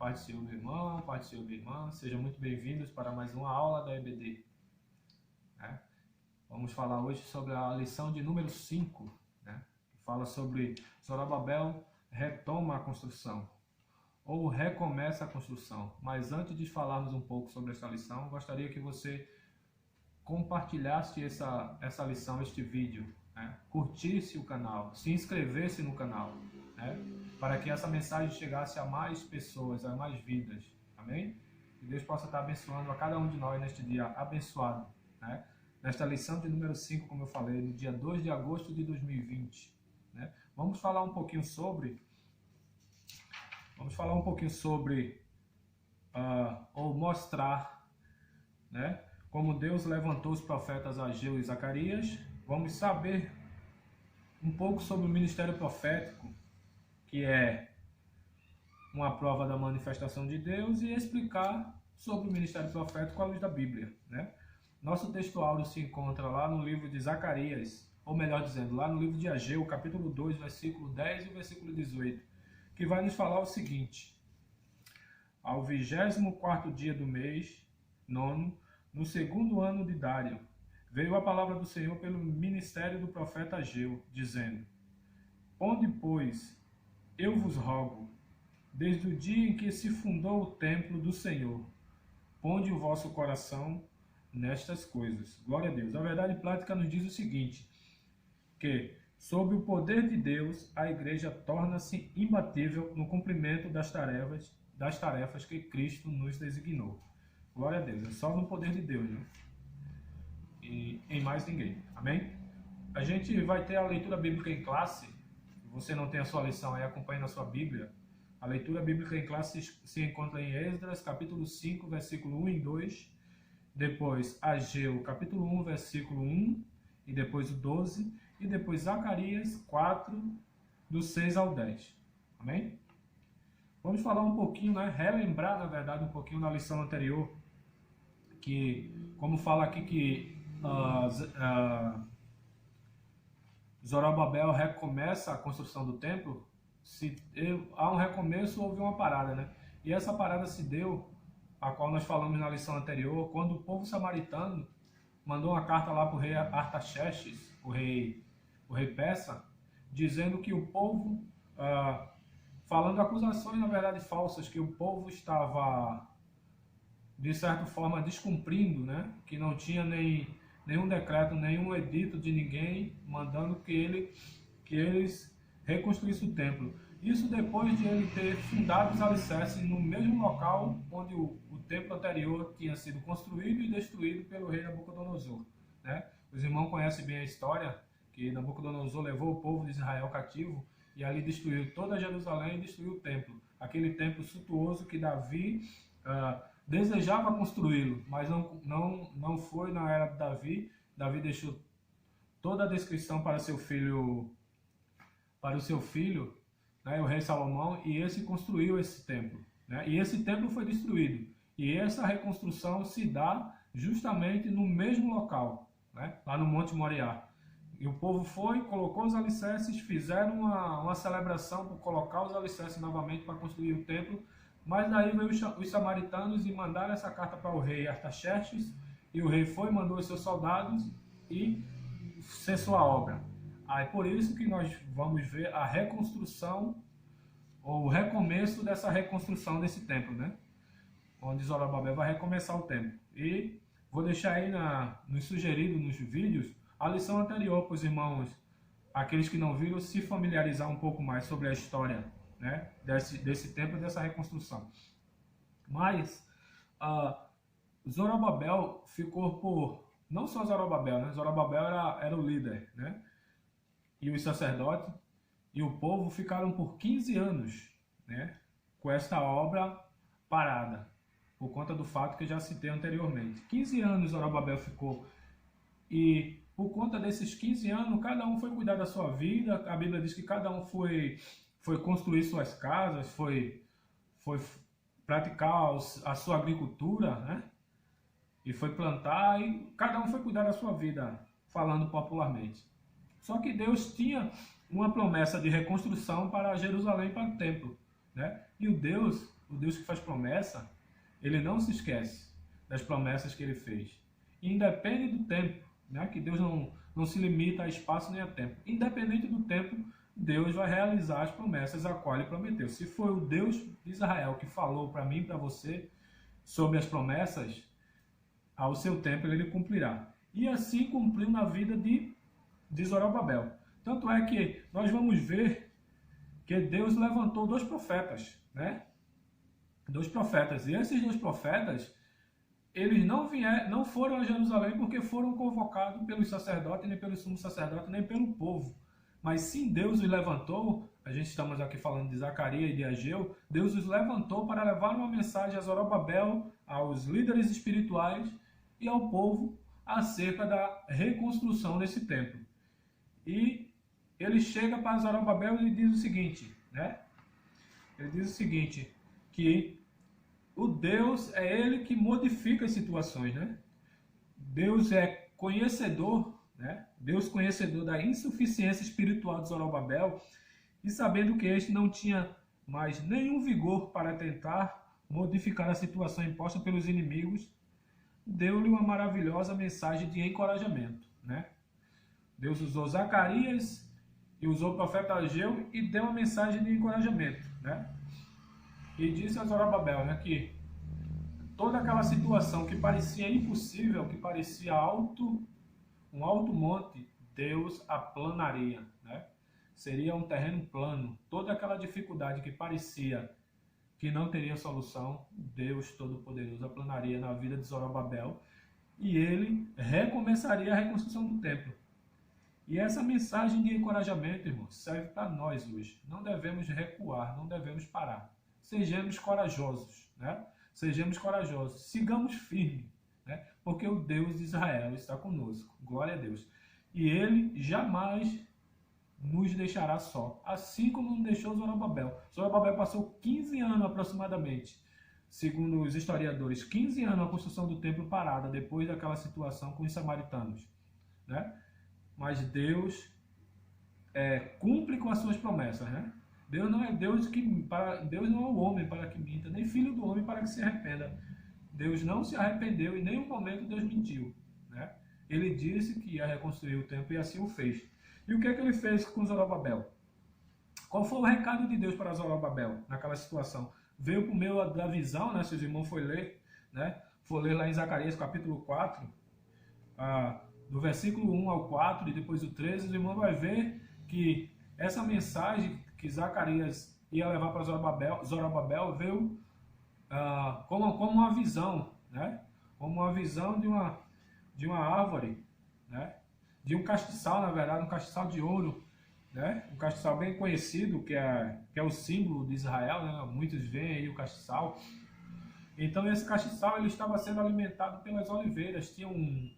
Pai do Senhor, meu irmão, Pai do Senhor, minha irmã, sejam muito bem-vindos para mais uma aula da EBD. Vamos falar hoje sobre a lição de número 5, que fala sobre Zorobabel retoma a construção, ou recomeça a construção. Mas antes de falarmos um pouco sobre essa lição, gostaria que você compartilhasse essa lição, este vídeo, curtisse o canal, se inscrevesse no canal, para que essa mensagem chegasse a mais pessoas, a mais vidas. Amém? Que Deus possa estar abençoando a cada um de nós neste dia abençoado, nesta lição de número 5, como eu falei, no dia 2 de agosto de 2020. Vamos falar um pouquinho sobre ou mostrar, como Deus levantou os profetas Ageu e Zacarias. Vamos saber um pouco sobre o ministério profético, que é uma prova da manifestação de Deus, e explicar sobre o ministério profético à luz da Bíblia. Nosso texto áureo se encontra lá no livro de Zacarias, ou melhor dizendo, lá no livro de Ageu, capítulo 2, versículo 10 e versículo 18, que vai nos falar o seguinte: ao 24º dia do mês, nono, no segundo ano de Dário, veio a palavra do Senhor pelo ministério do profeta Ageu, dizendo: Ponde, pois, eu vos rogo, desde o dia em que se fundou o templo do Senhor, ponde o vosso coração nestas coisas. Glória a Deus. A verdade prática nos diz o seguinte, que, sob o poder de Deus, a igreja torna-se imbatível no cumprimento das tarefas que Cristo nos designou. Glória a Deus. É só no poder de Deus, e em mais ninguém. Amém? A gente vai ter a leitura bíblica em classe. Se você não tem a sua lição aí, acompanhe na sua Bíblia. A leitura bíblica em classe se encontra em Esdras, capítulo 5, versículo 1 e 2. Depois Ageu, capítulo 1, versículo 1, e depois o 12. E depois Zacarias 4, do 6 ao 10. Amém? Vamos falar um pouquinho, relembrar, na verdade, um pouquinho da lição anterior, que, como fala aqui que Zorobabel recomeça a construção do templo, há um recomeço, houve uma parada, E essa parada se deu, a qual nós falamos na lição anterior, quando o povo samaritano mandou uma carta lá para o rei Artaxerxes, o rei persa, dizendo que o povo, falando acusações, na verdade, falsas, que o povo estava, de certa forma, descumprindo, que não tinha nenhum decreto, nenhum edito de ninguém mandando que eles reconstruíssem o templo. Isso depois de ele ter fundado os alicerces no mesmo local onde o templo anterior tinha sido construído e destruído pelo rei Nabucodonosor. Os irmãos conhecem bem a história, que Nabucodonosor levou o povo de Israel cativo e ali destruiu toda Jerusalém e destruiu o templo. Aquele templo suntuoso que Davi desejava construí-lo, mas não foi na era de Davi. Davi deixou toda a descrição para o seu filho, o rei Salomão, e esse construiu esse templo. E esse templo foi destruído. E essa reconstrução se dá justamente no mesmo local, lá no Monte Moriá. E o povo foi, colocou os alicerces, fizeram uma celebração por colocar os alicerces novamente para construir o templo. Mas daí veio os samaritanos e mandaram essa carta para o rei Artaxerxes, e o rei mandou os seus soldados e cessou a obra. Aí por isso que nós vamos ver a reconstrução, ou o recomeço dessa reconstrução desse templo, onde Zorobabel vai recomeçar o templo. E vou deixar aí nos sugeridos, nos vídeos, a lição anterior para os irmãos, aqueles que não viram, se familiarizar um pouco mais sobre a história, desse templo e dessa reconstrução. Mas Zorobabel ficou não só Zorobabel, Zorobabel era o líder, e os sacerdotes e o povo ficaram por 15 anos, com esta obra parada, por conta do fato que eu já citei anteriormente. 15 anos Zorobabel ficou, e por conta desses 15 anos, cada um foi cuidar da sua vida. A Bíblia diz que cada um foi construir suas casas, foi praticar a sua agricultura, e foi plantar, e cada um foi cuidar da sua vida, falando popularmente. Só que Deus tinha uma promessa de reconstrução para Jerusalém, para o templo, E o Deus o Deus que faz promessa, ele não se esquece das promessas que ele fez. E independe do tempo, né? Que Deus não se limita a espaço nem a tempo. Independente do tempo, Deus vai realizar as promessas a qual ele prometeu. Se foi o Deus de Israel que falou para mim e para você sobre as promessas, ao seu tempo ele cumprirá. E assim cumpriu na vida de Zorobabel. Tanto é que nós vamos ver que Deus levantou dois profetas, né? Dois profetas. E esses dois profetas, eles não foram a Jerusalém porque foram convocados pelos sacerdotes, nem pelo sumo sacerdote, nem pelo povo. Mas sim, Deus os levantou, a gente estamos aqui falando de Zacarias e de Ageu, Deus os levantou para levar uma mensagem a Zorobabel, aos líderes espirituais e ao povo acerca da reconstrução desse templo. E ele chega para Zorobabel e diz o seguinte, né? Ele diz o seguinte, que o Deus é ele que modifica as situações, né? Deus é conhecedor, né? Deus conhecedor da insuficiência espiritual de Zorobabel, e sabendo que este não tinha mais nenhum vigor para tentar modificar a situação imposta pelos inimigos, deu-lhe uma maravilhosa mensagem de encorajamento, né? Deus usou Zacarias e usou o profeta Ageu e deu uma mensagem de encorajamento, né? E disse a Zorobabel, né, que toda aquela situação que parecia impossível, que parecia um alto monte, Deus aplanaria, né? Seria um terreno plano. Toda aquela dificuldade que parecia que não teria solução, Deus Todo-Poderoso aplanaria na vida de Zorobabel e ele recomeçaria a reconstrução do templo. E essa mensagem de encorajamento, irmãos, serve para nós hoje. Não devemos recuar, não devemos parar. Sejamos corajosos, né? Sejamos corajosos, sigamos firmes, né? Porque o Deus de Israel está conosco, glória a Deus. E ele jamais nos deixará só, assim como não deixou Zorobabel. Zorobabel passou 15 anos aproximadamente, segundo os historiadores, 15 anos a construção do templo parada, depois daquela situação com os samaritanos, né? Mas Deus cumpre com as suas promessas, né? Deus não é Deus não é o homem para que minta, nem filho do homem para que se arrependa. Deus não se arrependeu e em nenhum momento Deus mentiu, né? Ele disse que ia reconstruir o templo e assim o fez. E o que é que ele fez com Zorobabel? Qual foi o recado de Deus para Zorobabel naquela situação? Veio por meio da visão, né? Se os irmãos for ler lá em Zacarias capítulo 4, do versículo 1 ao 4 e depois do 13, os irmãos vão ver que essa mensagem que Zacarias ia levar para Zorobabel veio como uma visão, né? Como uma visão de uma árvore, né? De um castiçal, na verdade, um castiçal de ouro, né? Um castiçal bem conhecido, que é o símbolo de Israel, né? Muitos veem aí o castiçal. Então esse castiçal ele estava sendo alimentado pelas oliveiras, tinha um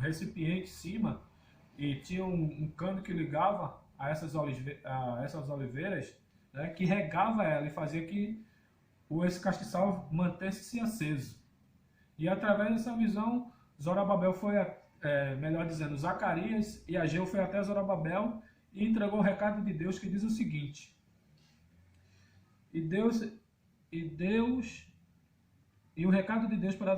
recipiente em cima e tinha um cano que ligava a essas oliveiras, né, que regava ela e fazia que esse castiçal mantesse-se aceso. E através dessa visão, Zorobabel foi, melhor dizendo, Zacarias e Ageu foi até Zorobabel e entregou o recado de Deus que diz o seguinte: E o recado de Deus para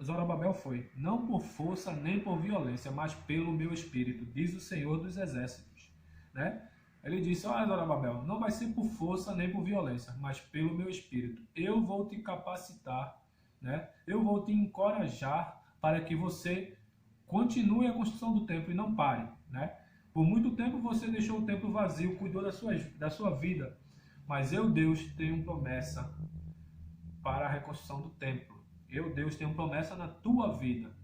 Zorobabel foi: não por força nem por violência, mas pelo meu espírito, diz o Senhor dos Exércitos, né? Ele disse: olha, Zorobabel, não vai ser por força nem por violência, mas pelo meu espírito. Eu vou te capacitar, né? Eu vou te encorajar para que você continue a construção do templo e não pare, né? Por muito tempo você deixou o templo vazio, cuidou da sua vida, mas eu, Deus, tenho promessa para a reconstrução do templo. Eu, Deus, tenho promessa na tua vida,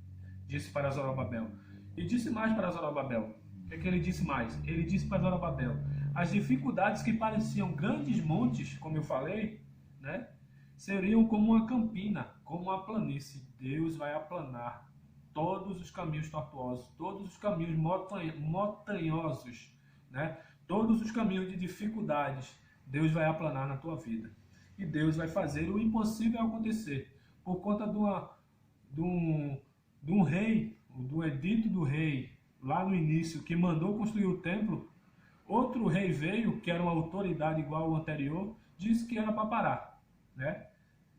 disse para Zorobabel. E disse mais para Zorobabel. O que é que ele disse mais? Ele disse para Zorobabel: as dificuldades que pareciam grandes montes, como eu falei, né, seriam como uma campina, como uma planície. Deus vai aplanar todos os caminhos tortuosos, todos os caminhos montanhosos, né, todos os caminhos de dificuldades. Deus vai aplanar na tua vida. E Deus vai fazer o impossível acontecer. Por conta de um rei, do edito do rei, lá no início, que mandou construir o templo, outro rei veio, que era uma autoridade igual ao anterior, disse que era para parar. né?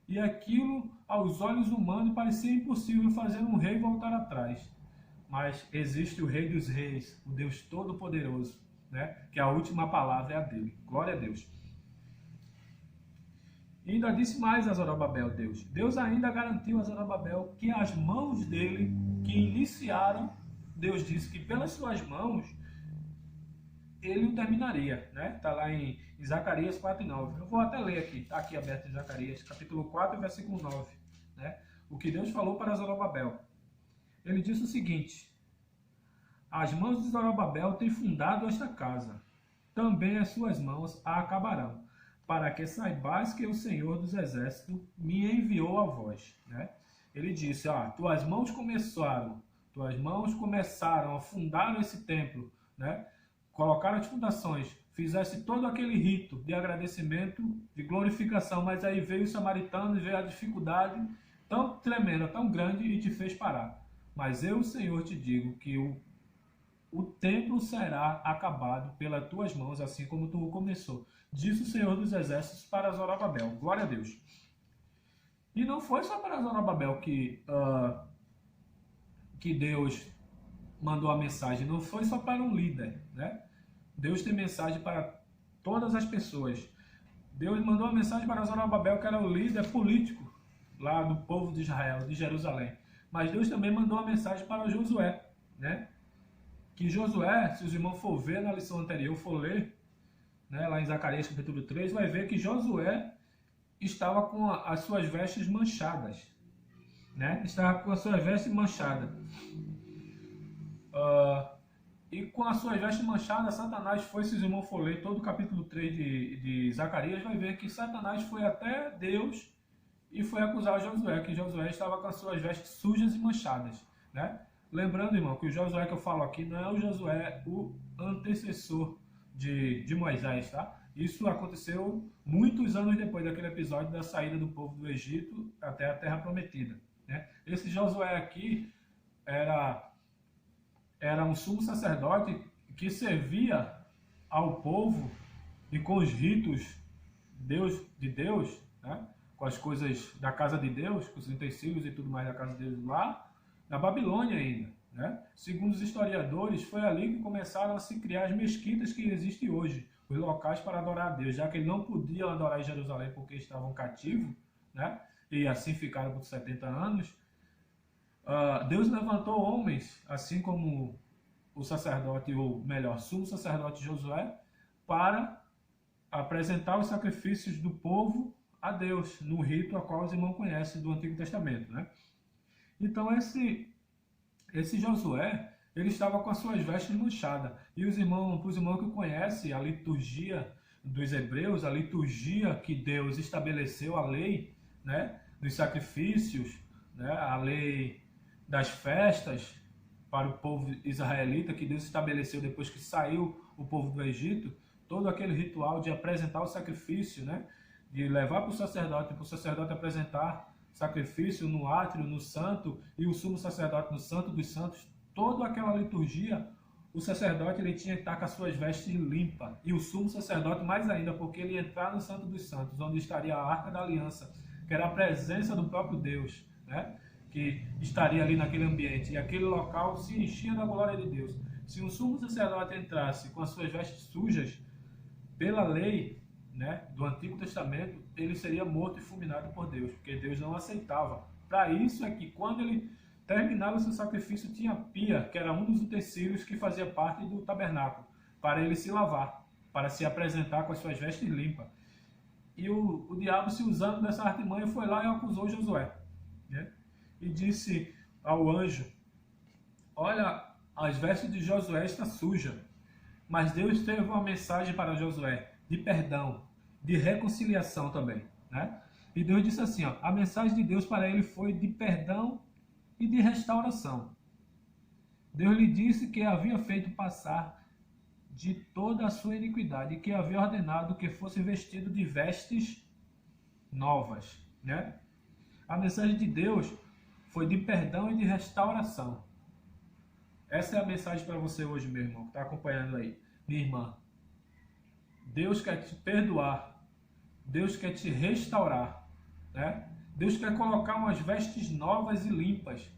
E aquilo, aos olhos humanos, parecia impossível fazer um rei voltar atrás. Mas existe o Rei dos Reis, o Deus Todo-Poderoso, né? Que a última palavra é a dele. Glória a Deus. E ainda disse mais a Zorobabel, Deus. Deus ainda garantiu a Zorobabel que as mãos dele, que iniciaram, Deus disse que pelas suas mãos ele o terminaria, né? Está lá em Zacarias 4:9. Eu vou até ler aqui, está aqui aberto em Zacarias, capítulo 4, versículo 9, né? O que Deus falou para Zorobabel. Ele disse o seguinte: as mãos de Zorobabel têm fundado esta casa, também as suas mãos a acabarão, para que saibais que o Senhor dos Exércitos me enviou a vós, né? Ele disse: tuas mãos começaram a fundar esse templo, né? Colocaram as fundações, fizesse todo aquele rito de agradecimento, de glorificação, mas aí veio o samaritano e veio a dificuldade tão tremenda, tão grande e te fez parar. Mas eu, Senhor, te digo que o templo será acabado pelas tuas mãos, assim como tu começou. Disse o Senhor dos Exércitos para Zorobabel. Glória a Deus. E não foi só para Zorobabel que Deus mandou a mensagem, não foi só para um líder, né? Deus tem mensagem para todas as pessoas. Deus mandou a mensagem para Zorobabel, que era o líder político lá do povo de Israel, de Jerusalém. Mas Deus também mandou a mensagem para Josué, né? Que Josué, se os irmãos for ver na lição anterior, for ler, né, lá em Zacarias capítulo 3, vai ver que Josué estava com as suas vestes manchadas, né? Estava com as suas vestes manchadas. E com as suas vestes manchadas, Satanás foi, se os irmãos for ler todo o capítulo 3 de Zacarias, vai ver que Satanás foi até Deus e foi acusar Josué, que Josué estava com as suas vestes sujas e manchadas, né? Lembrando, irmão, que o Josué que eu falo aqui não é o Josué, o antecessor de Moisés, tá? Isso aconteceu muitos anos depois daquele episódio da saída do povo do Egito até a Terra Prometida, né? Esse Josué aqui era um sumo sacerdote que servia ao povo e com os ritos de Deus, né? Com as coisas da casa de Deus, com os utensílios e tudo mais da casa de Deus lá, na Babilônia ainda, né? Segundo os historiadores, foi ali que começaram a se criar as mesquitas que existem hoje, os locais para adorar a Deus, já que eles não podiam adorar em Jerusalém porque estavam cativos, né? E assim ficaram por 70 anos. Deus levantou homens, assim como o sacerdote, ou melhor, sumo sacerdote Josué, para apresentar os sacrifícios do povo a Deus, no rito a qual os irmãos conhecem do Antigo Testamento, né? Então esse Josué, ele estava com as suas vestes manchadas. E os irmãos que conhecem a liturgia dos hebreus, a liturgia que Deus estabeleceu, a lei, né, dos sacrifícios, né, a lei das festas para o povo israelita, que Deus estabeleceu depois que saiu o povo do Egito, todo aquele ritual de apresentar o sacrifício, né, de levar para o sacerdote apresentar sacrifício no átrio, no santo, e o sumo sacerdote no santo dos santos, toda aquela liturgia, o sacerdote ele tinha que estar com as suas vestes limpas, e o sumo sacerdote mais ainda, porque ele ia entrar no santo dos santos, onde estaria a arca da aliança, que era a presença do próprio Deus, né? Que estaria ali naquele ambiente, e aquele local se enchia da glória de Deus. Se um sumo sacerdote entrasse com as suas vestes sujas, pela lei, né, do Antigo Testamento, ele seria morto e fulminado por Deus, porque Deus não aceitava. Para isso é que quando ele terminava o seu sacrifício, tinha pia, que era um dos utensílios que fazia parte do tabernáculo, para ele se lavar, para se apresentar com as suas vestes limpas. E o diabo, se usando dessa artimanha, foi lá e acusou Josué, né? E disse ao anjo: olha, as vestes de Josué estão sujas. Mas Deus teve uma mensagem para Josué de perdão, de reconciliação também, né? E Deus disse assim, a mensagem de Deus para ele foi de perdão e de restauração. Deus lhe disse que havia feito passar de toda a sua iniquidade e que havia ordenado que fosse vestido de vestes novas, né? A mensagem de Deus foi de perdão e de restauração. Essa é a mensagem para você hoje, meu irmão, que está acompanhando aí. Minha irmã, Deus quer te perdoar. Deus quer te restaurar. né? Deus quer colocar umas vestes novas e limpas.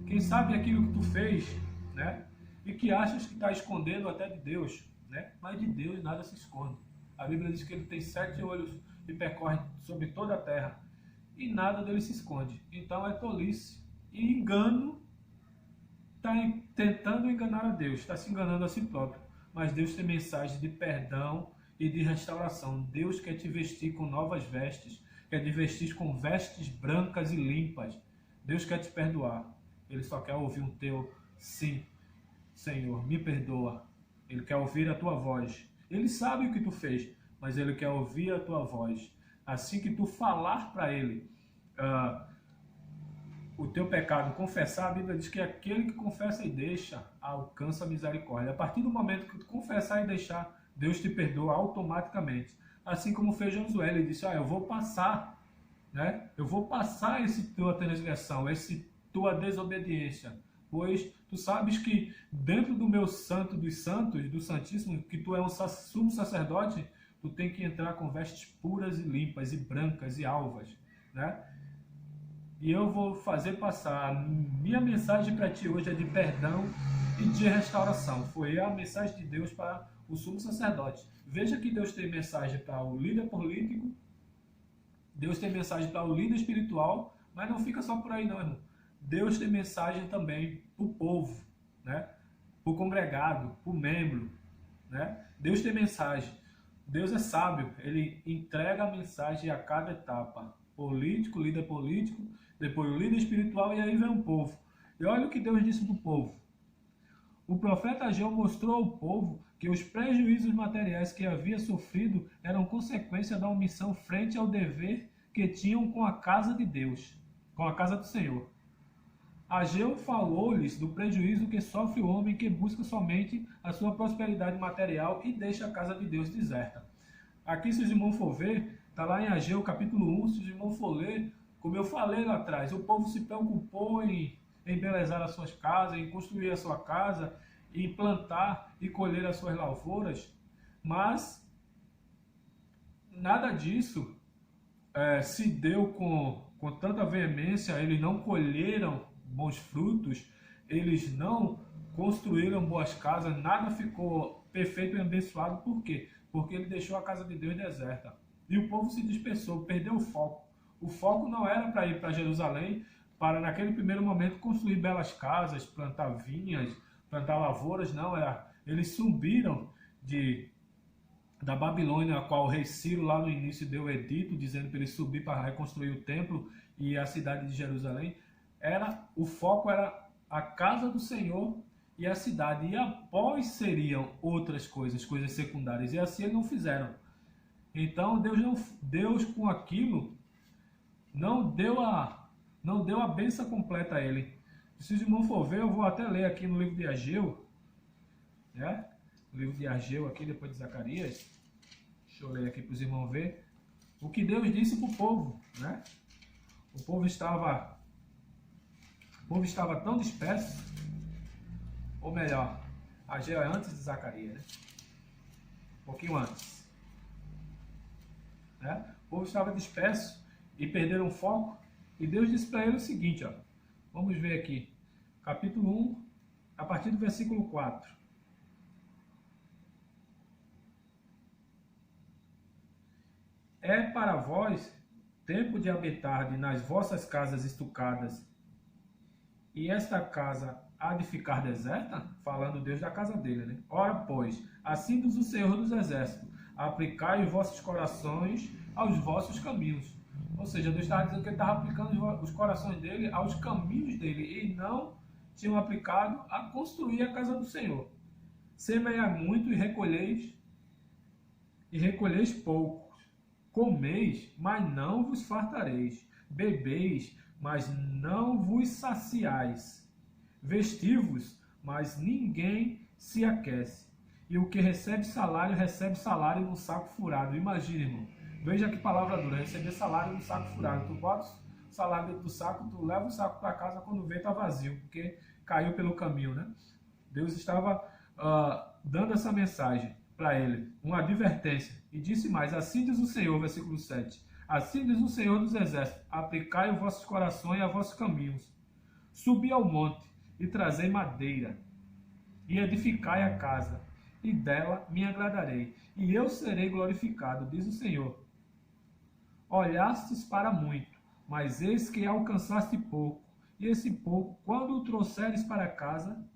Quem sabe aquilo que tu fez, né? E que achas que está escondendo até de Deus, né? Mas de Deus nada se esconde. A Bíblia diz que ele tem 7 olhos e percorre sobre toda a terra. E nada dele se esconde. Então é tolice e engano. Está tentando enganar a Deus, está se enganando a si próprio. Mas Deus tem mensagem de perdão e de restauração. Deus quer te vestir com novas vestes, quer te vestir com vestes brancas e limpas. Deus quer te perdoar. Ele só quer ouvir um teu sim, Senhor, me perdoa. Ele quer ouvir a tua voz. Ele sabe o que tu fez, mas ele quer ouvir a tua voz. Assim que tu falar para ele o teu pecado, confessar, a Bíblia diz que aquele que confessa e deixa alcança a misericórdia. A partir do momento que tu confessar e deixar, Deus te perdoa automaticamente. Assim como fez Josué, ele disse, eu vou passar, né? Eu vou passar essa tua transgressão, essa tua desobediência. Pois tu sabes que dentro do meu santo dos santos, do Santíssimo, que tu é um sumo sacerdote, tu tem que entrar com vestes puras e limpas e brancas e alvas, né? E eu vou fazer passar. A minha mensagem para ti hoje é de perdão e de restauração. Foi a mensagem de Deus para o sumo sacerdote. Veja que Deus tem mensagem para o líder político, Deus tem mensagem para o líder espiritual, mas não fica só por aí não, irmão. Deus tem mensagem também para o povo, né? Para o congregado, para o membro, né? Deus tem mensagem. Deus é sábio, ele entrega a mensagem a cada etapa. Político, líder político, depois o líder espiritual e aí vem o povo. E olha o que Deus disse para o povo. O profeta Ageu mostrou ao povo que os prejuízos materiais que havia sofrido eram consequência da omissão frente ao dever que tinham com a casa de Deus, com a casa do Senhor. Ageu falou-lhes do prejuízo que sofre o homem que busca somente a sua prosperidade material e deixa a casa de Deus deserta. Aqui, se os irmãos for ver, está lá em Ageu capítulo 1, se os irmãos for ler, como eu falei lá atrás, o povo se preocupou em embelezar as suas casas, em construir a sua casa, em plantar e colher as suas lavouras, mas nada disso se deu com tanta veemência, eles não colheram bons frutos, eles não construíram boas casas, nada ficou perfeito e abençoado. Por quê? Porque ele deixou a casa de Deus deserta. E o povo se dispersou, perdeu o foco. O foco não era para ir para Jerusalém, para naquele primeiro momento construir belas casas, plantar vinhas, plantar lavouras, não. Eles subiram da Babilônia, a qual o rei Ciro lá no início deu edito, dizendo para eles subir para reconstruir o templo e a cidade de Jerusalém. O foco era a casa do Senhor e a cidade, e após seriam outras coisas secundárias, e assim eles não fizeram. Então Deus com aquilo não deu a bênção completa a ele. Se os irmãos for ver, eu vou até ler aqui no livro de Ageu, né? O livro de Ageu aqui, depois de Zacarias. Deixa eu ler aqui para os irmãos ver o que Deus disse para o povo, né? O povo estava tão disperso, ou melhor, Ageu é antes de Zacarias, né? Um pouquinho antes, né? O povo estava disperso e perderam o foco, e Deus disse para ele o seguinte, vamos ver aqui, capítulo 1, a partir do versículo 4. É para vós tempo de habitar nas vossas casas estucadas, e esta casa há de ficar deserta? Falando Deus da casa dele, né? Ora, pois, assim diz o Senhor dos Exércitos, aplicai os vossos corações aos vossos caminhos. Ou seja, Deus estava dizendo que ele estava aplicando os corações dele aos caminhos dele, e não tinham aplicado a construir a casa do Senhor. Semeai muito e recolheis pouco. Comeis, mas não vos fartareis. Bebeis, mas não vos saciais. Vestivos, mas ninguém se aquece. E o que recebe salário no saco furado. Imagina, irmão. Veja que palavra dura. Receber salário no saco furado. Tu bota o salário dentro do saco, tu leva o saco para casa, quando vê, está vazio, porque caiu pelo caminho, né? Deus estava dando essa mensagem para ele, uma advertência. E disse mais, assim diz o Senhor, versículo 7. Assim diz o Senhor dos Exércitos: aplicai os vossos corações a vossos caminhos. Subi ao monte e trazei madeira, e edificai a casa, e dela me agradarei, e eu serei glorificado, diz o Senhor. Olhastes para muito, mas eis que alcançaste pouco, e esse pouco, quando o trouxeres para casa,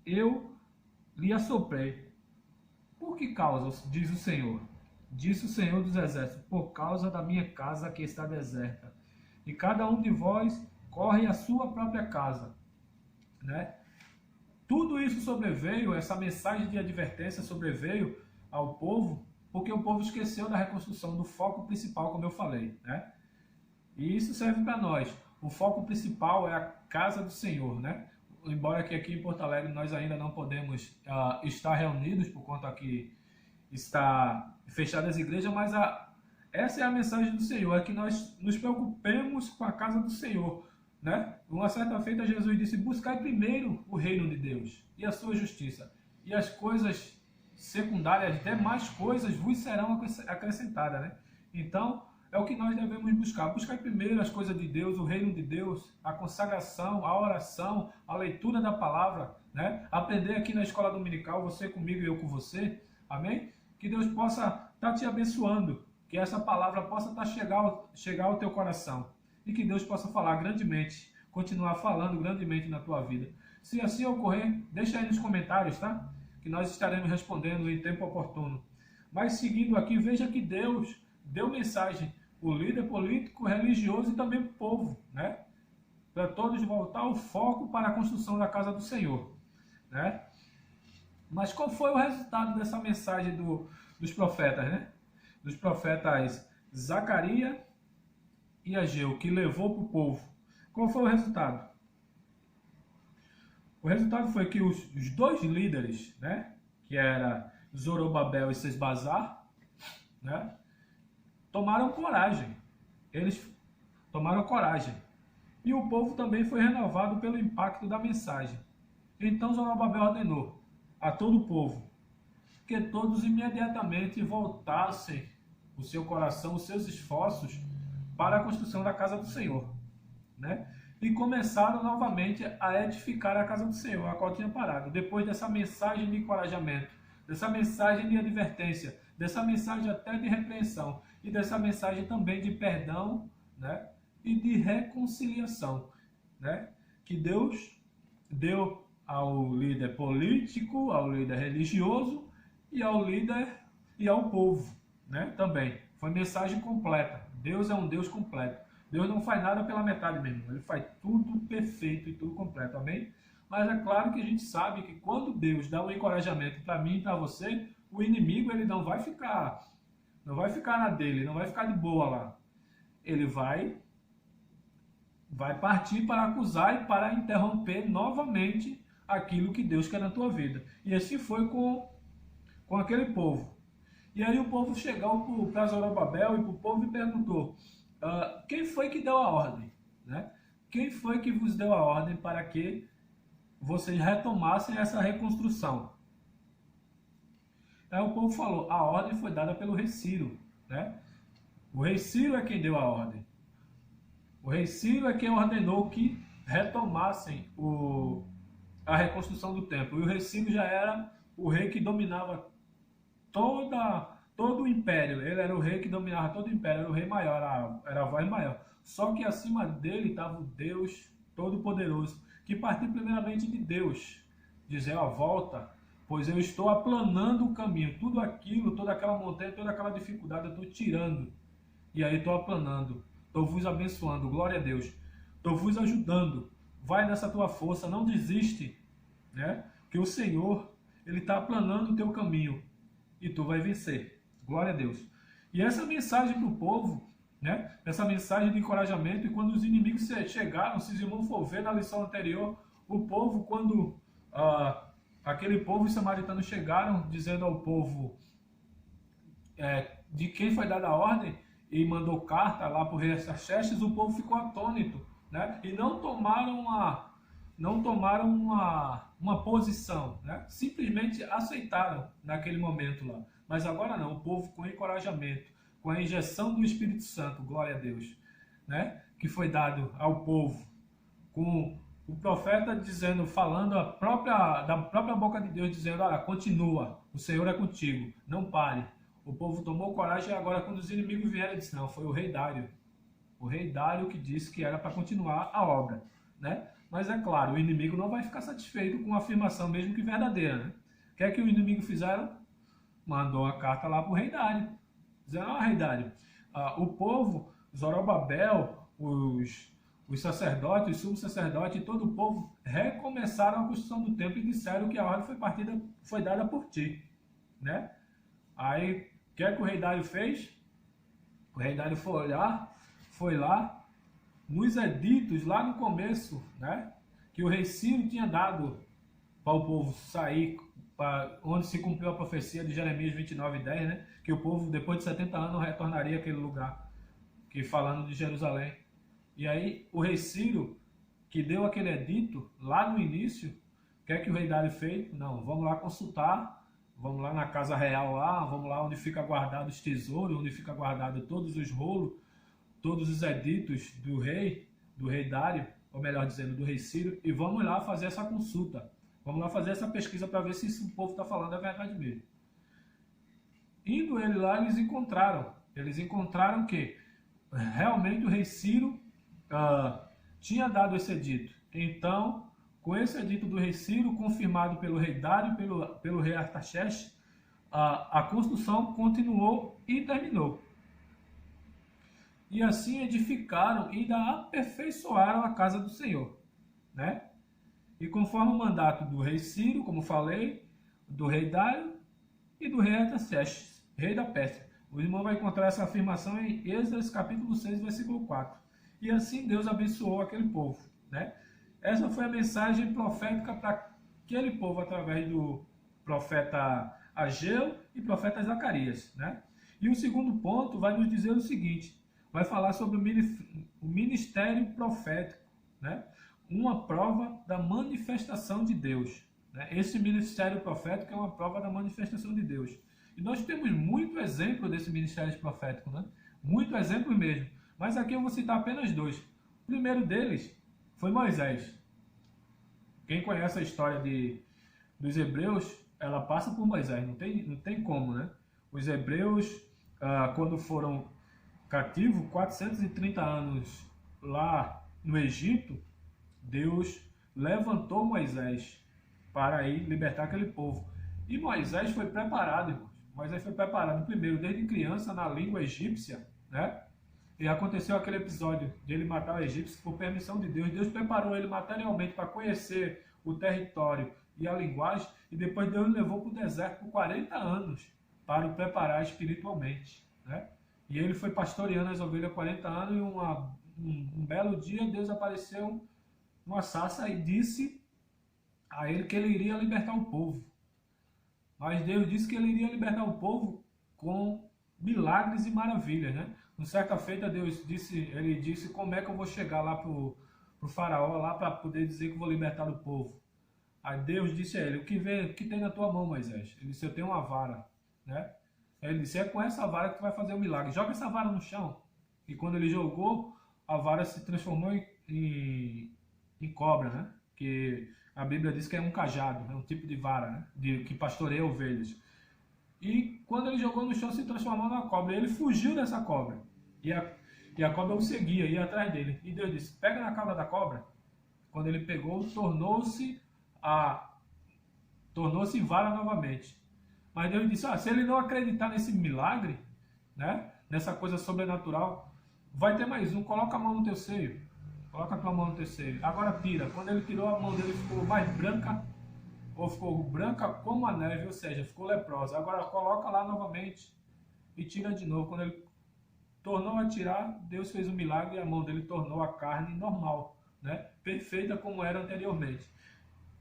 eu lhe assoprei. Por que causa, diz o Senhor? Disse o Senhor dos Exércitos: por causa da minha casa que está deserta, e cada um de vós corre à sua própria casa, né? Tudo isso sobreveio, essa mensagem de advertência sobreveio ao povo, porque o povo esqueceu da reconstrução, do foco principal, como eu falei, né? E isso serve para nós. O foco principal é a casa do Senhor, né? Embora que aqui em Porto Alegre nós ainda não podemos estar reunidos por conta que está fechadas as igrejas, mas essa é a mensagem do Senhor, é que nós nos preocupemos com a casa do Senhor, né? Uma certa feita Jesus disse: buscai primeiro o reino de Deus e a sua justiça, e as coisas secundárias, demais coisas vos serão acrescentadas, né? Então, é o que nós devemos buscar. Buscar primeiro as coisas de Deus, o reino de Deus, a consagração, a oração, a leitura da palavra, né? Aprender aqui na escola dominical, você comigo e eu com você, amém? Que Deus possa estar te abençoando, que essa palavra possa chegar ao teu coração, e que Deus possa falar grandemente, continuar falando grandemente na tua vida. Se assim ocorrer, deixa aí nos comentários, tá? Que nós estaremos respondendo em tempo oportuno. Mas seguindo aqui, veja que Deus deu mensagem, o líder político, religioso e também o povo, né? Para todos voltar o foco para a construção da casa do Senhor, né? Mas qual foi o resultado dessa mensagem dos profetas, né? Dos profetas Zacarias e Ageu, que levou para o povo. Qual foi o resultado? O resultado foi que os dois líderes, né? Que era Zorobabel e Sesbazar, né? Tomaram coragem. Eles tomaram coragem. E o povo também foi renovado pelo impacto da mensagem. Então Zorobabel ordenou a todo o povo que todos imediatamente voltassem o seu coração, os seus esforços para a construção da casa do Senhor, né? E começaram novamente a edificar a casa do Senhor, a qual tinha parado. Depois dessa mensagem de encorajamento, dessa mensagem de advertência, dessa mensagem até de repreensão, e dessa mensagem também de perdão, né? E de reconciliação, né? Que Deus deu ao líder político, ao líder religioso e ao líder e ao povo, né? Também foi mensagem completa. Deus é um Deus completo. Deus não faz nada pela metade mesmo. Ele faz tudo perfeito e tudo completo, amém? Mas é claro que a gente sabe que quando Deus dá um encorajamento para mim e para você, o inimigo ele não vai ficar na dele, não vai ficar de boa lá. Ele vai partir para acusar e para interromper novamente aquilo que Deus quer na tua vida. E assim foi com aquele povo. E aí o povo chegou para Zorobabel e para o povo e perguntou: quem foi que deu a ordem? Né? Quem foi que vos deu a ordem para que vocês retomassem essa reconstrução? Aí o povo falou: a ordem foi dada pelo rei Ciro, né? O rei Ciro é quem deu a ordem. O rei Ciro é quem ordenou que retomassem a reconstrução do templo. E o rei Ciro já era o rei que dominava todo o império. Ele era o rei que dominava todo o império, era o rei maior, era a voz maior. Só que acima dele estava o Deus Todo-Poderoso, que partiu primeiramente de Deus, dizer: volta, pois eu estou aplanando o caminho, tudo aquilo, toda aquela montanha, toda aquela dificuldade eu estou tirando, e aí estou aplanando, estou vos abençoando, glória a Deus, estou vos ajudando, vai nessa tua força, não desiste, né? Que o Senhor, Ele está aplanando o teu caminho, e tu vai vencer, glória a Deus. E essa mensagem para o povo, né? Essa mensagem de encorajamento, e quando os inimigos chegaram, se os irmãos for ver na lição anterior, o povo, quando aquele povo, os samaritanos chegaram dizendo ao povo de quem foi dada a ordem, e mandou carta lá para o rei Artaxerxes, o povo ficou atônito, né? E não tomaram uma posição, né? Simplesmente aceitaram naquele momento lá. Mas agora não, o povo com encorajamento, com a injeção do Espírito Santo, glória a Deus, né? Que foi dado ao povo, com o profeta dizendo, falando da própria boca de Deus, dizendo, olha, continua, o Senhor é contigo, não pare. O povo tomou coragem e agora quando os inimigos vieram, ele disse, não, foi o rei Dário. O rei Dário que disse que era para continuar a obra, né? Mas é claro, o inimigo não vai ficar satisfeito com a afirmação, mesmo que verdadeira, né? O que é que o inimigo fizeram? Mandou uma carta lá para o rei Dário, dizendo, ó, rei Dário, o povo, Zorobabel, os sacerdotes, os sumos sacerdotes e todo o povo recomeçaram a construção do templo e disseram que a ordem foi dada por ti, né? Aí, o que é que o rei Dário fez? O rei Dário foi lá, nos editos, lá no começo, né? Que o rei Ciro tinha dado para o povo sair, onde se cumpriu a profecia de Jeremias 29:10, né? Que o povo, depois de 70 anos, retornaria àquele lugar, que falando de Jerusalém. E aí, o rei Ciro, que deu aquele edito lá no início, o que é que o rei Dário fez? Não, vamos lá consultar, vamos lá na casa real lá, vamos lá onde fica guardado os tesouros, onde fica guardado todos os rolos, todos os editos do rei Dário, ou melhor dizendo, do rei Ciro, e vamos lá fazer essa consulta. Vamos lá fazer essa pesquisa para ver se isso que o povo está falando é verdade mesmo. Indo ele lá, eles encontraram que realmente o rei Ciro tinha dado esse edito. Então, com esse edito do rei Ciro, confirmado pelo rei Dário e pelo rei Artaxerxes, a construção continuou e terminou. E assim edificaram e ainda aperfeiçoaram a casa do Senhor, né? E conforme o mandato do rei Ciro, como falei, do rei Dário e do rei Artaxerxes, rei da Pérsia. O irmão vai encontrar essa afirmação em Êxodo capítulo 6, versículo 4. E assim Deus abençoou aquele povo, né? Essa foi a mensagem profética para aquele povo através do profeta Ageu e profeta Zacarias, né? E o segundo ponto vai nos dizer o seguinte, vai falar sobre o ministério profético, né? Uma prova da manifestação de Deus, né? Esse ministério profético é uma prova da manifestação de Deus. E nós temos muito exemplo desse ministério profético, né? Muito exemplo mesmo. Mas aqui eu vou citar apenas dois. O primeiro deles foi Moisés. Quem conhece a história dos hebreus, ela passa por Moisés, não tem como, né? Os hebreus, quando foram cativos, 430 anos lá no Egito, Deus levantou Moisés para ir libertar aquele povo. E Moisés foi preparado, irmãos. Moisés foi preparado primeiro, desde criança, na língua egípcia, né? E aconteceu aquele episódio de ele matar o egípcio por permissão de Deus. Deus preparou ele materialmente para conhecer o território e a linguagem, e depois Deus levou para o deserto por 40 anos para o preparar espiritualmente, né? E ele foi pastoreando as ovelhas 40 anos e um belo dia Deus apareceu numa sarça e disse a ele que ele iria libertar o povo. Mas Deus disse que ele iria libertar o povo com milagres e maravilhas, né? Uma certa feita ele disse como é que eu vou chegar lá pro faraó lá para poder dizer que vou libertar o povo. Aí Deus disse a ele, o que tem na tua mão, Moisés? Ele disse, eu tenho uma vara, né? Aí ele disse, é com essa vara que tu vai fazer o milagre. Joga essa vara no chão. E quando ele jogou, a vara se transformou em cobra, né? Que a Bíblia diz que é um cajado, é um tipo de vara, né? Que pastoreia ovelhas. E quando ele jogou no chão, se transformou numa cobra. E ele fugiu dessa cobra. E a cobra o seguia, ia atrás dele. E Deus disse, pega na cauda da cobra. Quando ele pegou, tornou-se vara novamente. Mas Deus disse, se ele não acreditar nesse milagre, né? Nessa coisa sobrenatural, vai ter mais um, coloca a mão no teu seio. Coloca a tua mão no teu seio. Agora tira. Quando ele tirou, a mão dele ficou mais branca, ou ficou branca como a neve, ou seja, ficou leprosa. Agora coloca lá novamente e tira de novo. Quando ele tornou a tirar, Deus fez um milagre e a mão dele tornou a carne normal, né? Perfeita como era anteriormente.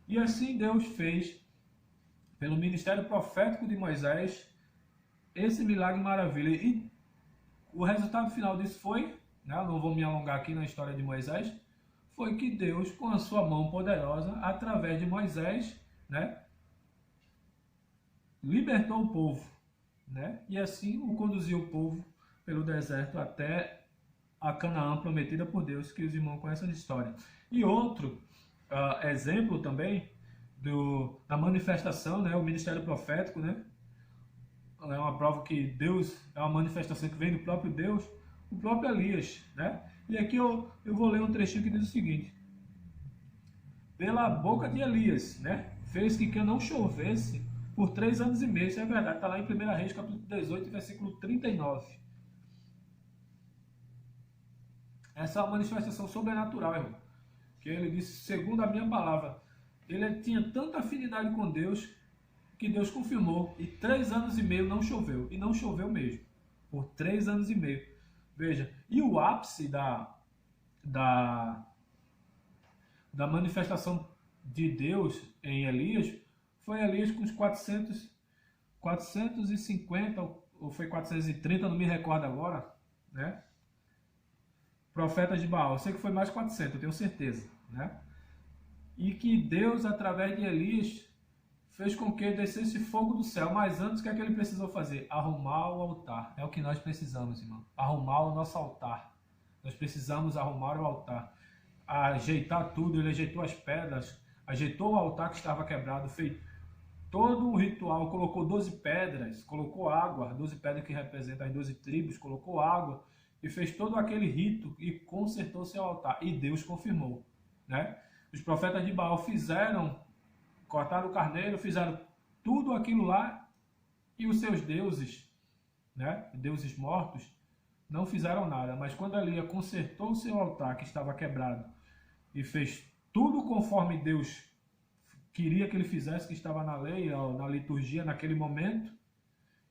E assim Deus fez, pelo ministério profético de Moisés, esse milagre maravilha. E o resultado final disso foi, né, não vou me alongar aqui na história de Moisés, foi que Deus, com a sua mão poderosa, através de Moisés, né, libertou o povo, né, e assim o conduziu o povo pelo deserto até a Canaã prometida por Deus, que os irmãos conhecem a história. E outro exemplo também da manifestação, né, o ministério profético, né, é uma prova que Deus é uma manifestação que vem do próprio Deus, o próprio Elias, né? E aqui eu vou ler um trechinho que diz o seguinte: pela boca de Elias, né, fez que não chovesse por 3 anos e meio. Isso é verdade, está lá em 1 Reis, capítulo 18, versículo 39. Essa é uma manifestação sobrenatural, irmão. Que ele disse, segundo a minha palavra, ele tinha tanta afinidade com Deus, que Deus confirmou, e 3 anos e meio não choveu, e não choveu mesmo, por 3 anos e meio. Veja, e o ápice da manifestação de Deus em Elias, foi Elias com os 450, ou foi 430, não me recordo agora, né? Profetas de Baal, eu sei que foi mais 400, eu tenho certeza, né? E que Deus, através de Elias, fez com que descesse fogo do céu. Mas antes, o que é que ele precisou fazer? Arrumar o altar. É o que nós precisamos, irmão. Arrumar o nosso altar. Nós precisamos arrumar o altar. Ajeitar tudo. Ele ajeitou as pedras, ajeitou o altar que estava quebrado, fez todo um ritual, colocou 12 pedras, colocou água, 12 pedras que representam as 12 tribos, colocou água e fez todo aquele rito e consertou seu altar. E Deus confirmou, né? Os profetas de Baal cortaram o carneiro, fizeram tudo aquilo lá, e os seus deuses, né, deuses mortos, não fizeram nada. Mas quando Elias consertou o seu altar que estava quebrado e fez tudo conforme Deus queria que ele fizesse, que estava na lei, na liturgia naquele momento,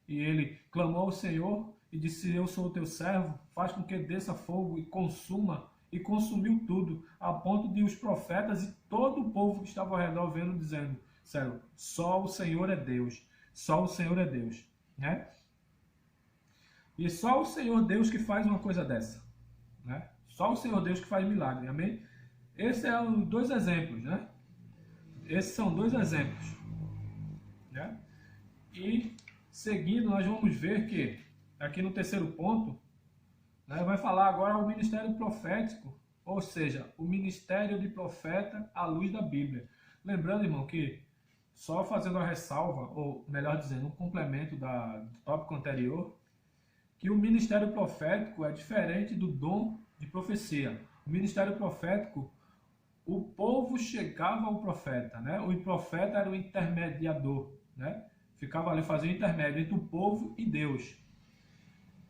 e ele clamou ao Senhor e disse: eu sou o teu servo, faz com que desça fogo e consuma. E consumiu tudo, a ponto de os profetas e todo o povo que estava ao redor vendo, dizendo: sério, só o Senhor é Deus, só o Senhor é Deus, né? E só o Senhor Deus que faz uma coisa dessa, né? Só o Senhor Deus que faz milagre, amém? Esses são 2 exemplos, né? Esses são 2 exemplos, né? E seguindo, nós vamos ver que aqui no terceiro ponto, vai falar agora o ministério profético, ou seja, o ministério de profeta à luz da Bíblia. Lembrando, irmão, que só fazendo a ressalva, ou melhor dizendo, um complemento do tópico anterior, que o ministério profético é diferente do dom de profecia. O ministério profético, o povo chegava ao profeta, né? O profeta era o intermediador, né? Ficava ali fazendo intermédio entre o povo e Deus.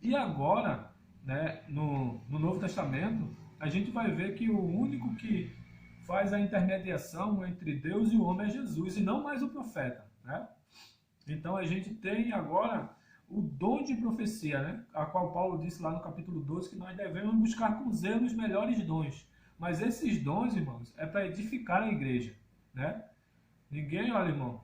E agora, né, no Novo Testamento, a gente vai ver que o único que faz a intermediação entre Deus e o homem é Jesus, e não mais o profeta, né? Então a gente tem agora o dom de profecia, né? A qual Paulo disse lá no capítulo 12 que nós devemos buscar com zelo os melhores dons. Mas esses dons, irmãos, é para edificar a igreja, né? Ninguém, olha, irmão,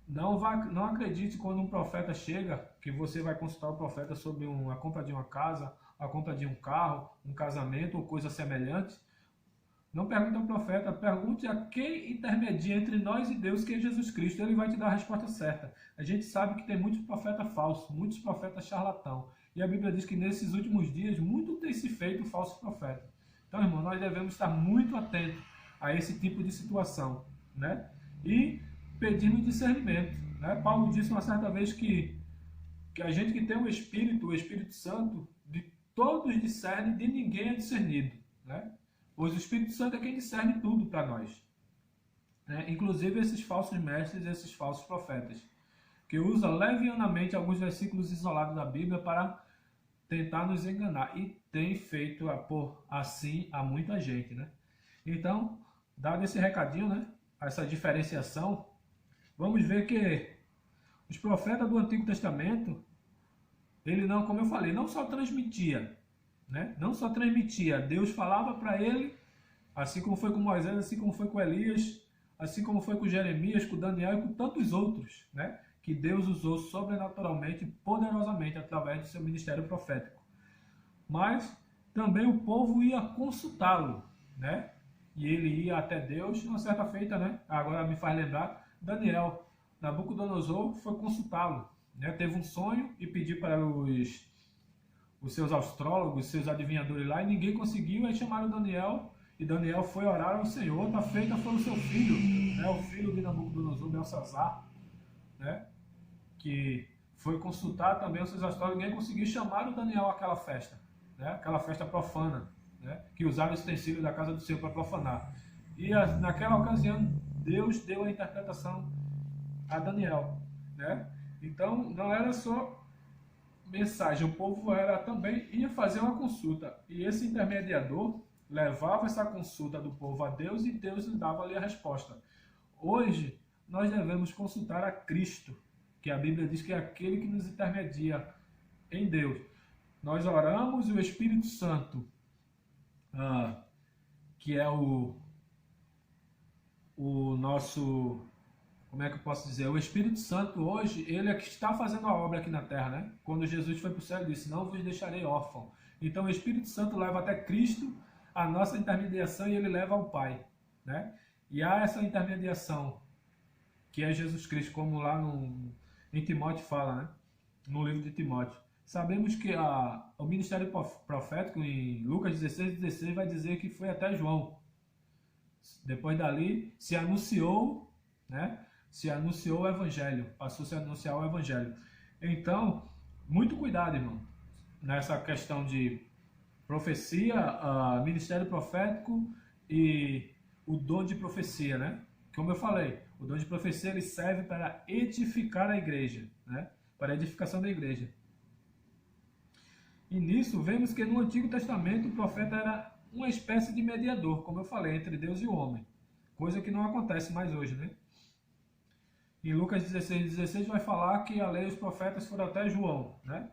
não acredite quando um profeta chega, que você vai consultar o profeta sobre a compra de uma casa, a compra de um carro, um casamento ou coisa semelhante. Não pergunte ao profeta, pergunte a quem intermedia entre nós e Deus, que é Jesus Cristo. Ele vai te dar a resposta certa. A gente sabe que tem muitos profetas falsos, muitos profetas charlatão. E a Bíblia diz que nesses últimos dias, muito tem se feito falso profeta. Então, irmão, nós devemos estar muito atentos a esse tipo de situação, né? E pedindo discernimento, né? Paulo disse uma certa vez que a gente que tem o Espírito Santo, de todos discerne, de ninguém é discernido, né? Pois o Espírito Santo é quem discerne tudo para nós, né? Inclusive esses falsos mestres, esses falsos profetas, que usa levianamente alguns versículos isolados da Bíblia para tentar nos enganar, e tem feito assim a muita gente, né? Então, dado esse recadinho, né, essa diferenciação, vamos ver que os profetas do Antigo Testamento, ele não, como eu falei, não só transmitia, né? Não só transmitia, Deus falava para ele, assim como foi com Moisés, assim como foi com Elias, assim como foi com Jeremias, com Daniel e com tantos outros, né? Que Deus usou sobrenaturalmente, poderosamente, através do seu ministério profético. Mas também o povo ia consultá-lo, né? E ele ia até Deus, uma certa feita, né? Agora me faz lembrar, Daniel, Nabucodonosor foi consultá-lo, né? Teve um sonho e pediu para os os seus astrólogos, seus adivinhadores lá, e ninguém conseguiu, aí chamaram Daniel, e Daniel foi orar ao Senhor, para feita foi o seu filho, né, o filho de Nabucodonosor, Belsazar, né, que foi consultar também os seus astrólogos, ninguém conseguiu chamar o Daniel àquela festa, né, aquela festa profana, né, que usava o utensílio da casa do Senhor para profanar. E naquela ocasião, Deus deu a interpretação a Daniel, né? Então, não era só mensagem, o povo também ia fazer uma consulta, e esse intermediador levava essa consulta do povo a Deus, e Deus lhe dava ali a resposta. Hoje, nós devemos consultar a Cristo, que a Bíblia diz que é aquele que nos intermedia em Deus. Nós oramos e o Espírito Santo, que é o nosso, como é que eu posso dizer? O Espírito Santo hoje, ele é que está fazendo a obra aqui na terra, né? Quando Jesus foi para o céu, ele disse, não vos deixarei órfão. Então o Espírito Santo leva até Cristo a nossa intermediação, e ele leva ao Pai, né? E há essa intermediação, que é Jesus Cristo, como lá em Timóteo fala, né? No livro de Timóteo. Sabemos que o ministério profético, em Lucas 16 vai dizer que foi até João. Depois dali se anunciou, né? Se anunciou o Evangelho, passou-se a anunciar o Evangelho. Então, muito cuidado, irmão, nessa questão de profecia, ministério profético e o dom de profecia, né? Como eu falei, o dom de profecia ele serve para edificar a igreja, né? Para a edificação da igreja. E nisso vemos que no Antigo Testamento o profeta era uma espécie de mediador, como eu falei, entre Deus e o homem. Coisa que não acontece mais hoje, né? Em Lucas 16 vai falar que a lei e os profetas foram até João, né?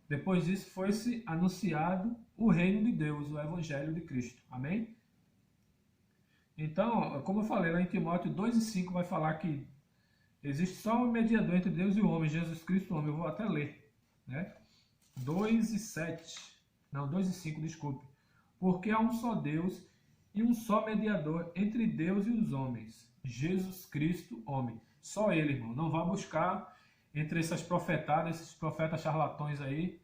Depois disso foi-se anunciado o reino de Deus, o Evangelho de Cristo. Amém? Então, como eu falei lá em Timóteo 2:5 vai falar que existe só um mediador entre Deus e o homem, Jesus Cristo, o homem. Eu vou até ler, né? 2:5, desculpe. Porque há um só Deus e um só mediador entre Deus e os homens, Jesus Cristo, homem. Só ele, irmão. Não vá buscar entre essas profetadas, esses profetas charlatões aí,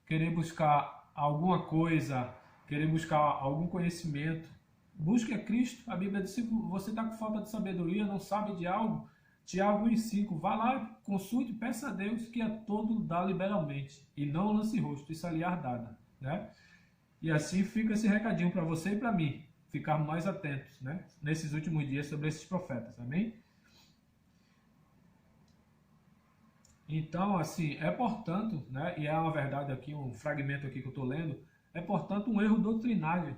querer buscar alguma coisa, querer buscar algum conhecimento. Busque a Cristo. A Bíblia diz que você está com falta de sabedoria, não sabe de algo. Tiago 1:5, vá lá, consulte, peça a Deus, que a todo dá liberalmente, e não lance rosto, isso ali é ardada, né? E assim fica esse recadinho para você e para mim, ficarmos mais atentos, né? Nesses últimos dias sobre esses profetas, amém? Então, assim, portanto, né? E é uma verdade aqui, um fragmento aqui que eu estou lendo, portanto um erro doutrinário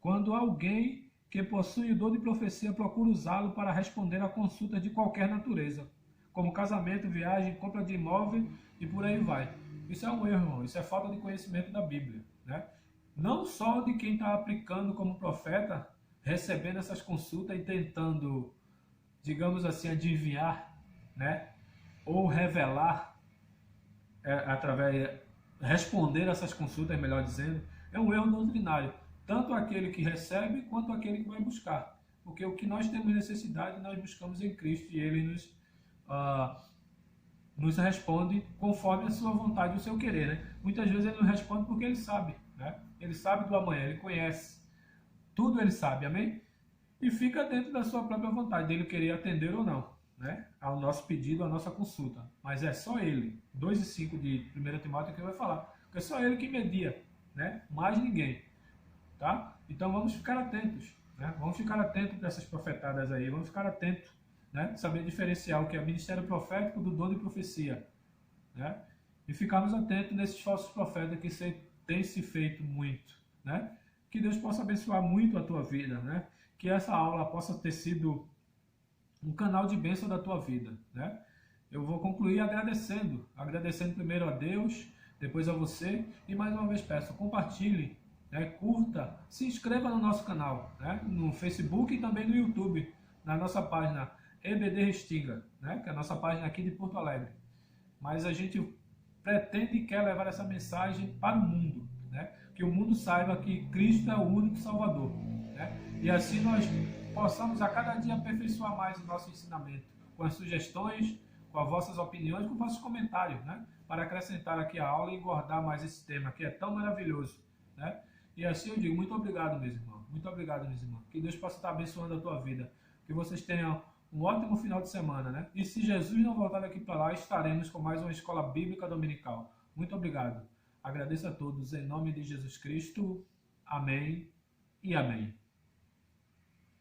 quando alguém que possui o dom de profecia procura usá-lo para responder a consultas de qualquer natureza, como casamento, viagem, compra de imóvel e por aí vai. Isso é um erro, irmão. Isso é falta de conhecimento da Bíblia, né? Não só de quem está aplicando como profeta, recebendo essas consultas e tentando, digamos assim, adivinhar, né? Ou revelar, responder essas consultas, melhor dizendo, é um erro doutrinário. Tanto aquele que recebe, quanto aquele que vai buscar. Porque o que nós temos necessidade, nós buscamos em Cristo, e Ele nos responde conforme a sua vontade e o seu querer, né? Muitas vezes Ele nos responde porque Ele sabe, né? Ele sabe do amanhã, Ele conhece. Tudo Ele sabe, amém? E fica dentro da sua própria vontade, dele querer atender ou não, né? Ao nosso pedido, à nossa consulta. Mas é só Ele. 2:5 de 1 Timóteo que vai falar. Porque é só Ele que media, né? Mais ninguém. Tá? Então vamos ficar atentos, né? Vamos ficar atentos dessas profetadas aí, vamos ficar atentos, né? Saber diferenciar o que é ministério profético do dom de profecia, né? E ficarmos atentos nesses falsos profetas que tem se feito muito, né? Que Deus possa abençoar muito a tua vida, né? Que essa aula possa ter sido um canal de bênção da tua vida, né? Eu vou concluir agradecendo primeiro a Deus, depois a você, e mais uma vez peço, compartilhe, né, curta, se inscreva no nosso canal, né, no Facebook e também no YouTube, na nossa página EBD Restinga, né, que é a nossa página aqui de Porto Alegre. Mas a gente pretende e quer levar essa mensagem para o mundo, né, que o mundo saiba que Cristo é o único Salvador, né, e assim nós possamos a cada dia aperfeiçoar mais o nosso ensinamento, com as sugestões, com as vossas opiniões, com vossos comentários, né? Para acrescentar aqui a aula e engordar mais esse tema que é tão maravilhoso, né? E assim eu digo, muito obrigado, meus irmãos. Muito obrigado, meus irmãos. Que Deus possa estar abençoando a tua vida. Que vocês tenham um ótimo final de semana, né? E se Jesus não voltar daqui para lá, estaremos com mais uma escola bíblica dominical. Muito obrigado. Agradeço a todos em nome de Jesus Cristo. Amém e amém.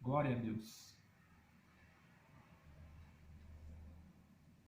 Glória a Deus.